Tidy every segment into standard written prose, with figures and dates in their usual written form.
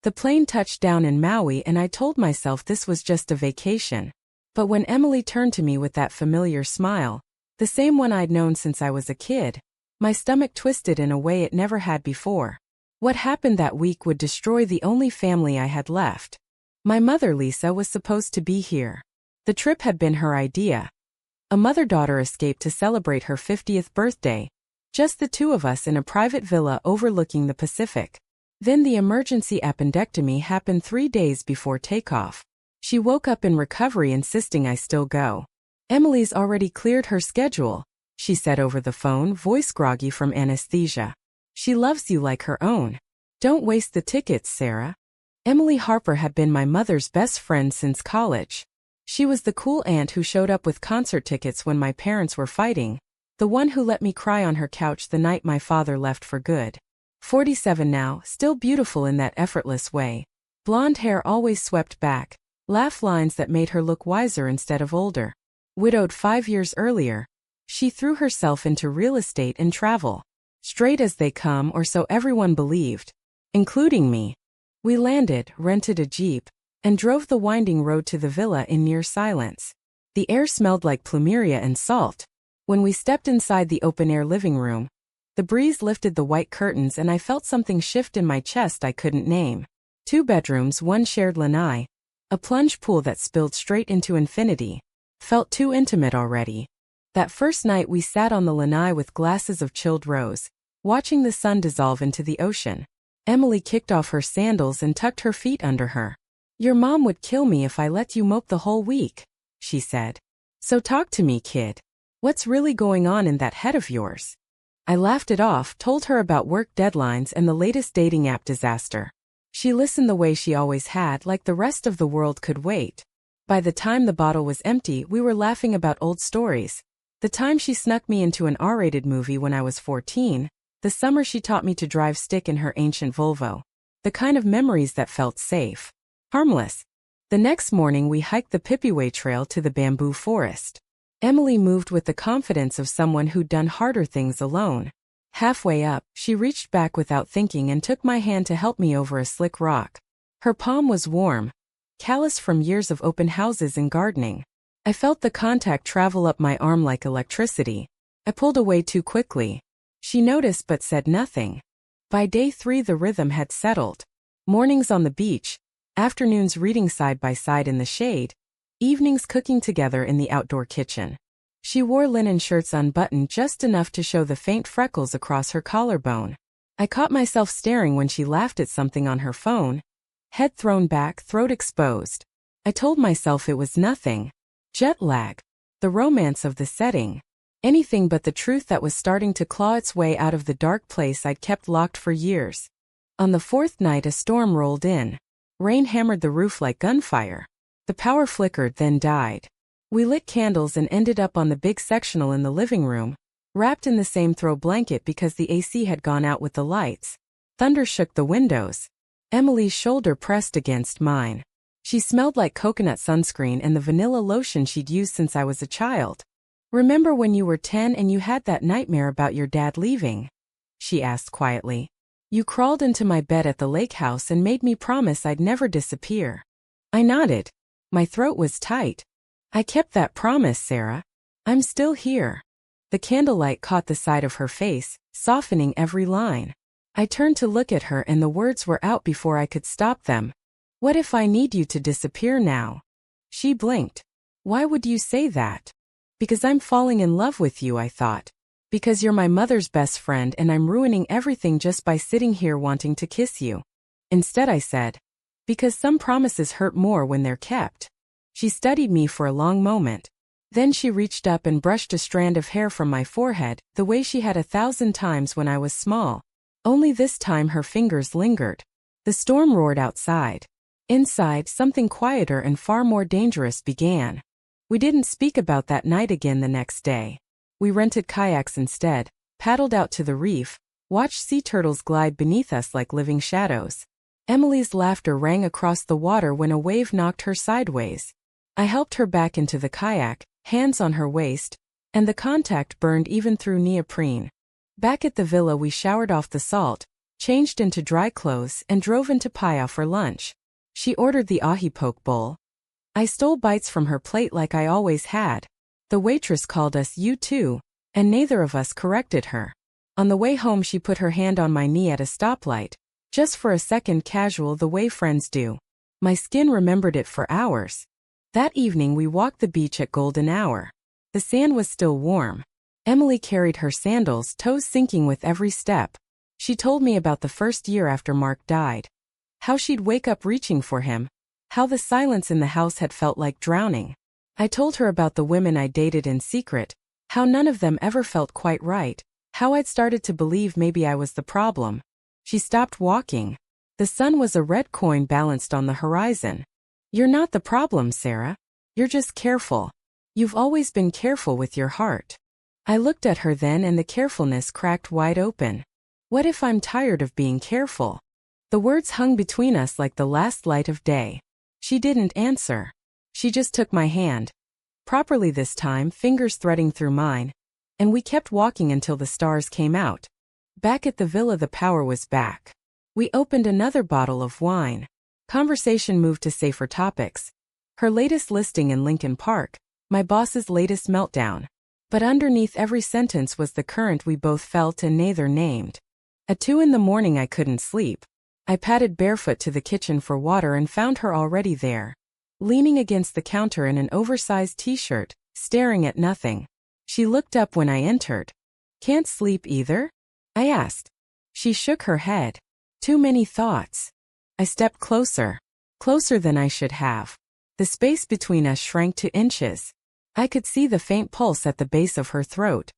The plane touched down in Maui and I told myself this was just a vacation. But when Emily turned to me with that familiar smile, the same one I'd known since I was a kid, my stomach twisted in a way it never had before. What happened that week would destroy the only family I had left. My mother, Lisa, was supposed to be here. The trip had been her idea. A mother-daughter escape to celebrate her 50th birthday. Just the two of us in a private villa overlooking the Pacific. Then the emergency appendectomy happened 3 days before takeoff. She woke up in recovery insisting I still go. Emily's already cleared her schedule, she said over the phone, voice groggy from anesthesia. She loves you like her own. Don't waste the tickets, Sarah. Emily Harper had been my mother's best friend since college. She was the cool aunt who showed up with concert tickets when my parents were fighting, the one who let me cry on her couch the night my father left for good. 47 now, still beautiful in that effortless way. Blonde hair always swept back, laugh lines that made her look wiser instead of older. Widowed 5 years earlier, she threw herself into real estate and travel. Straight as they come, or so everyone believed, including me. We landed, rented a Jeep, and drove the winding road to the villa in near silence. The air smelled like plumeria and salt. When we stepped inside the open-air living room, the breeze lifted the white curtains and I felt something shift in my chest I couldn't name. 2 bedrooms, 1 shared lanai. A plunge pool that spilled straight into infinity. Felt too intimate already. That first night we sat on the lanai with glasses of chilled rose, watching the sun dissolve into the ocean. Emily kicked off her sandals and tucked her feet under her. Your mom would kill me if I let you mope the whole week, she said. So talk to me, kid. What's really going on in that head of yours? I laughed it off, told her about work deadlines and the latest dating app disaster. She listened the way she always had, like the rest of the world could wait. By the time the bottle was empty, we were laughing about old stories. The time she snuck me into an R-rated movie when I was 14, the summer she taught me to drive stick in her ancient Volvo. The kind of memories that felt safe. Harmless. The next morning we hiked the Pipiway Trail to the bamboo forest. Emily moved with the confidence of someone who'd done harder things alone. Halfway up, she reached back without thinking and took my hand to help me over a slick rock. Her palm was warm, callous from years of open houses and gardening. I felt the contact travel up my arm like electricity. I pulled away too quickly. She noticed but said nothing. By day 3 the rhythm had settled. Mornings on the beach, afternoons reading side by side in the shade, evenings cooking together in the outdoor kitchen. She wore linen shirts unbuttoned just enough to show the faint freckles across her collarbone. I caught myself staring when she laughed at something on her phone. Head thrown back, throat exposed. I told myself it was nothing. Jet lag. The romance of the setting. Anything but the truth that was starting to claw its way out of the dark place I'd kept locked for years. On the 4th night a storm rolled in. Rain hammered the roof like gunfire. The power flickered, then died. We lit candles and ended up on the big sectional in the living room, wrapped in the same throw blanket because the AC had gone out with the lights. Thunder shook the windows. Emily's shoulder pressed against mine. She smelled like coconut sunscreen and the vanilla lotion she'd used since I was a child. Remember when you were 10 and you had that nightmare about your dad leaving? She asked quietly. You crawled into my bed at the lake house and made me promise I'd never disappear. I nodded. My throat was tight. I kept that promise, Sarah. I'm still here. The candlelight caught the side of her face, softening every line. I turned to look at her and the words were out before I could stop them. What if I need you to disappear now? She blinked. Why would you say that? Because I'm falling in love with you, I thought. Because you're my mother's best friend and I'm ruining everything just by sitting here wanting to kiss you. Instead I said, because some promises hurt more when they're kept. She studied me for a long moment. Then she reached up and brushed a strand of hair from my forehead, the way she had 1,000 times when I was small. Only this time her fingers lingered. The storm roared outside. Inside, something quieter and far more dangerous began. We didn't speak about that night again the next day. We rented kayaks instead, paddled out to the reef, watched sea turtles glide beneath us like living shadows. Emily's laughter rang across the water when a wave knocked her sideways. I helped her back into the kayak, hands on her waist, and the contact burned even through neoprene. Back at the villa we showered off the salt, changed into dry clothes and drove into Paia for lunch. She ordered the ahi poke bowl. I stole bites from her plate like I always had. The waitress called us you too, and neither of us corrected her. On the way home she put her hand on my knee at a stoplight, just for a second, casual, the way friends do. My skin remembered it for hours. That evening we walked the beach at golden hour. The sand was still warm. Emily carried her sandals, toes sinking with every step. She told me about the first year after Mark died. How she'd wake up reaching for him. How the silence in the house had felt like drowning. I told her about the women I dated in secret. How none of them ever felt quite right. How I'd started to believe maybe I was the problem. She stopped walking. The sun was a red coin balanced on the horizon. You're not the problem, Sarah. You're just careful. You've always been careful with your heart. I looked at her then and the carefulness cracked wide open. What if I'm tired of being careful? The words hung between us like the last light of day. She didn't answer. She just took my hand. Properly this time, fingers threading through mine. And we kept walking until the stars came out. Back at the villa the power was back. We opened another bottle of wine. Conversation moved to safer topics. Her latest listing in Lincoln Park, my boss's latest meltdown. But underneath every sentence was the current we both felt and neither named. At 2 a.m. I couldn't sleep. I padded barefoot to the kitchen for water and found her already there. Leaning against the counter in an oversized t-shirt, staring at nothing. She looked up when I entered. Can't sleep either? I asked. She shook her head. Too many thoughts. I stepped closer. Closer than I should have. The space between us shrank to inches. I could see the faint pulse at the base of her throat.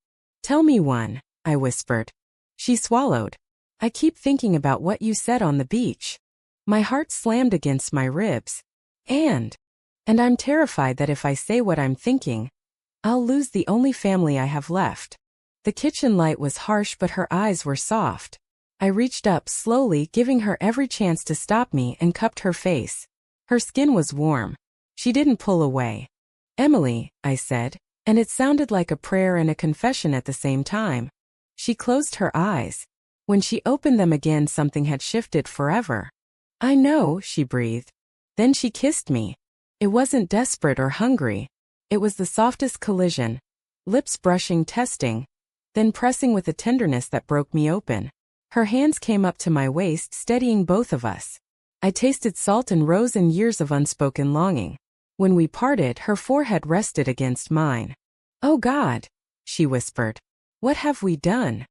Tell me one, I whispered. She swallowed. I keep thinking about what you said on the beach. My heart slammed against my ribs. And I'm terrified that if I say what I'm thinking, I'll lose the only family I have left. The kitchen light was harsh but her eyes were soft. I reached up slowly, giving her every chance to stop me, and cupped her face. Her skin was warm. She didn't pull away. Emily, I said, and it sounded like a prayer and a confession at the same time. She closed her eyes. When she opened them again, something had shifted forever. I know, she breathed. Then she kissed me. It wasn't desperate or hungry. It was the softest collision. Lips brushing, testing, then pressing with a tenderness that broke me open. Her hands came up to my waist, steadying both of us. I tasted salt and rose in years of unspoken longing. When we parted, her forehead rested against mine. Oh God, she whispered. What have we done?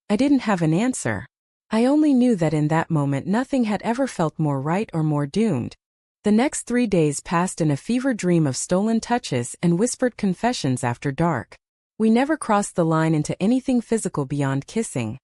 I didn't have an answer. I only knew that in that moment nothing had ever felt more right or more doomed. The next 3 days passed in a fever dream of stolen touches and whispered confessions after dark. We never crossed the line into anything physical beyond kissing.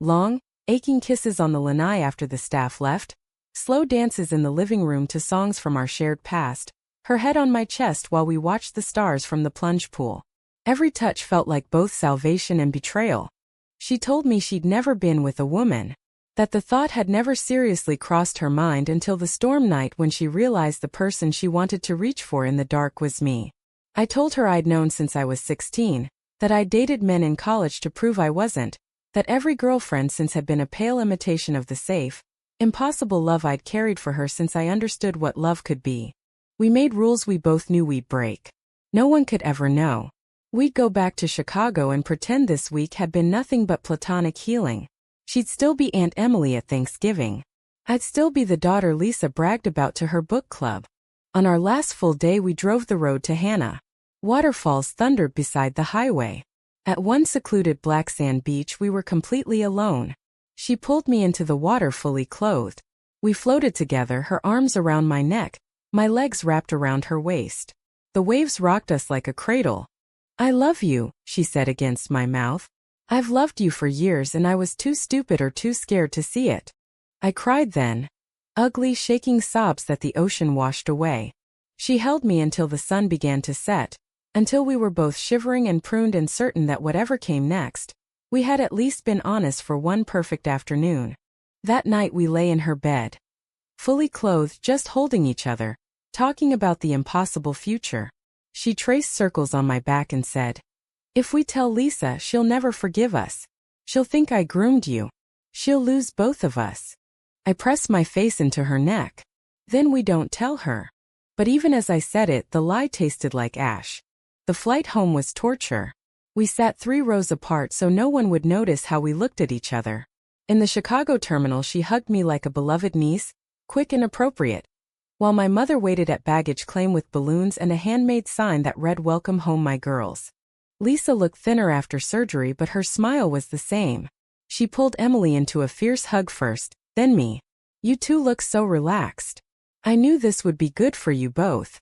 Long, aching kisses on the lanai after the staff left. Slow dances in the living room to songs from our shared past. Her head on my chest while we watched the stars from the plunge pool. Every touch felt like both salvation and betrayal. She told me she'd never been with a woman. That the thought had never seriously crossed her mind until the storm night when she realized the person she wanted to reach for in the dark was me. I told her I'd known since I was 16, that I'd dated men in college to prove I wasn't, that every girlfriend since had been a pale imitation of the safe, impossible love I'd carried for her since I understood what love could be. We made rules we both knew we'd break. No one could ever know. We'd go back to Chicago and pretend this week had been nothing but platonic healing. She'd still be Aunt Emily at Thanksgiving. I'd still be the daughter Lisa bragged about to her book club. On our last full day we drove the road to Hannah. Waterfalls thundered beside the highway. At one secluded black sand beach we were completely alone. She pulled me into the water fully clothed. We floated together, her arms around my neck, my legs wrapped around her waist. The waves rocked us like a cradle. I love you, she said against my mouth. I've loved you for years and I was too stupid or too scared to see it. I cried then. Ugly, shaking sobs that the ocean washed away. She held me until the sun began to set, until we were both shivering and pruned and certain that whatever came next, we had at least been honest for one perfect afternoon. That night we lay in her bed. Fully clothed, just holding each other, talking about the impossible future. She traced circles on my back and said, "If we tell Lisa, she'll never forgive us. She'll think I groomed you. She'll lose both of us. I press my face into her neck. Then we don't tell her. But even as I said it, the lie tasted like ash. The flight home was torture. We sat 3 rows apart so no one would notice how we looked at each other. In the Chicago terminal, she hugged me like a beloved niece, quick and appropriate, while my mother waited at baggage claim with balloons and a handmade sign that read "Welcome home, my girls." Lisa looked thinner after surgery, but her smile was the same. She pulled Emily into a fierce hug first, then me. "You two look so relaxed. I knew this would be good for you both."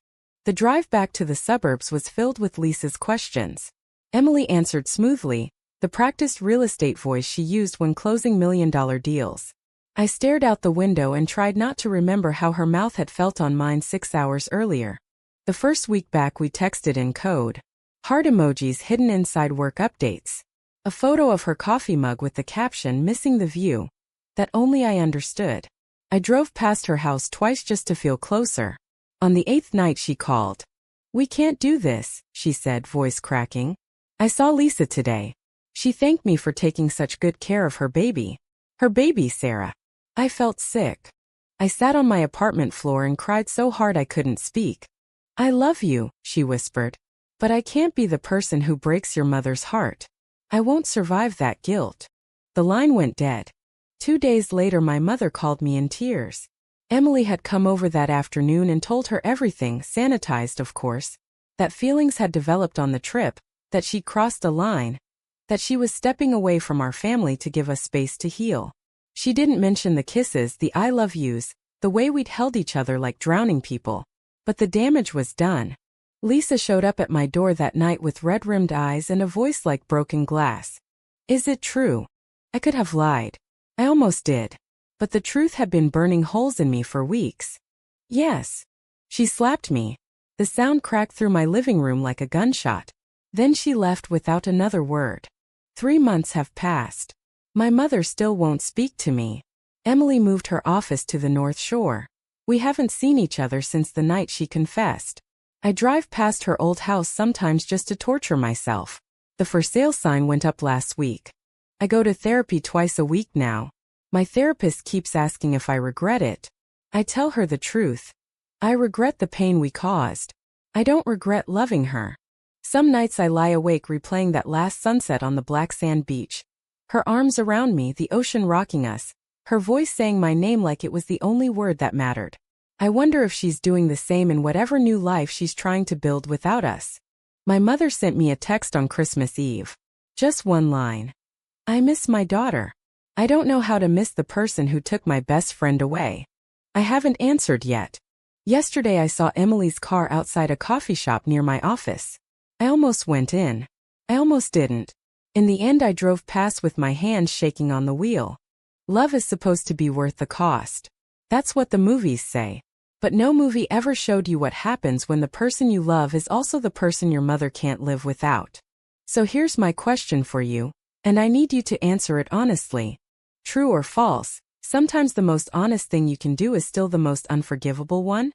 The drive back to the suburbs was filled with Lisa's questions. Emily answered smoothly, the practiced real estate voice she used when closing million-dollar deals. I stared out the window and tried not to remember how her mouth had felt on mine 6 hours earlier. The first week back we texted in code. Heart emojis hidden inside work updates. A photo of her coffee mug with the caption "Missing the view." That only I understood. I drove past her house twice just to feel closer. On the 8th night she called. "We can't do this," she said, voice cracking. "I saw Lisa today. She thanked me for taking such good care of her baby." Her baby, Sarah. I felt sick. I sat on my apartment floor and cried so hard I couldn't speak. "I love you," she whispered. "But I can't be the person who breaks your mother's heart. I won't survive that guilt." The line went dead. 2 days later my mother called me in tears. Emily had come over that afternoon and told her everything, sanitized of course, that feelings had developed on the trip, that she crossed a line, that she was stepping away from our family to give us space to heal. She didn't mention the kisses, the "I love yous," the way we'd held each other like drowning people. But the damage was done. Lisa showed up at my door that night with red-rimmed eyes and a voice like broken glass. "Is it true?" I could have lied. I almost did. But the truth had been burning holes in me for weeks. "Yes." She slapped me. The sound cracked through my living room like a gunshot. Then she left without another word. 3 months have passed. My mother still won't speak to me. Emily moved her office to the North Shore. We haven't seen each other since the night she confessed. I drive past her old house sometimes just to torture myself. The for sale sign went up last week. I go to therapy twice a week now. My therapist keeps asking if I regret it. I tell her the truth. I regret the pain we caused. I don't regret loving her. Some nights I lie awake replaying that last sunset on the black sand beach. Her arms around me, the ocean rocking us, her voice saying my name like it was the only word that mattered. I wonder if she's doing the same in whatever new life she's trying to build without us. My mother sent me a text on Christmas Eve. Just one line. "I miss my daughter. I don't know how to miss the person who took my best friend away." I haven't answered yet. Yesterday I saw Emily's car outside a coffee shop near my office. I almost went in. I almost didn't. In the end I drove past with my hands shaking on the wheel. Love is supposed to be worth the cost. That's what the movies say. But no movie ever showed you what happens when the person you love is also the person your mother can't live without. So here's my question for you, and I need you to answer it honestly. True or false, sometimes the most honest thing you can do is still the most unforgivable one?